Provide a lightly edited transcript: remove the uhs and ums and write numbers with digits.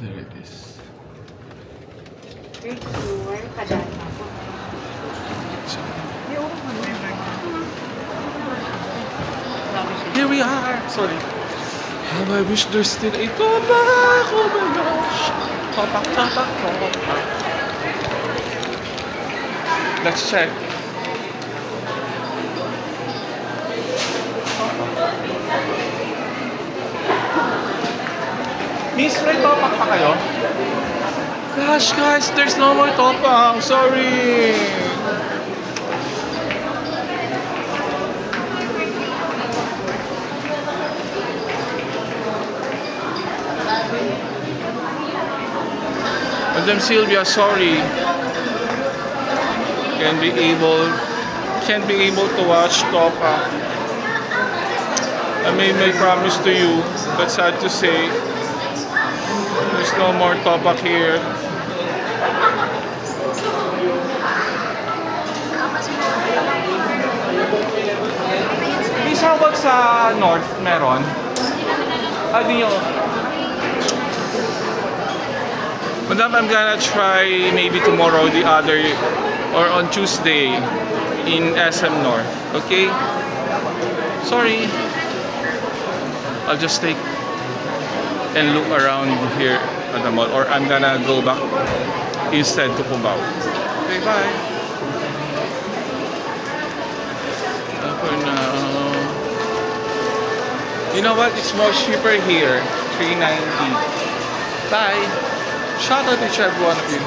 There it is. Thank you. Ay, kadaan ako. Here we are! Sorry. How I wish there's still a topak! Oh my gosh! Topak, topak, topak. Let's check. Miss, may topak pa kayo? Gosh, guys, there's no more topak. Sorry. Madam Sylvia, sorry. Can't be able to watch topak. I made my promise to you, but sad to say, there's no more topak here. Miss, how about sa north? Meron? Ano yun? Madam, I'm gonna try maybe tomorrow, the other, or on Tuesday in SM North. Okay? Sorry. I'll just take and look around here at the mall, or I'm gonna go back instead to Cubao. Okay, bye. For now, you know what? It's more cheaper here. $3.90. Bye. Shout out to each every one of you.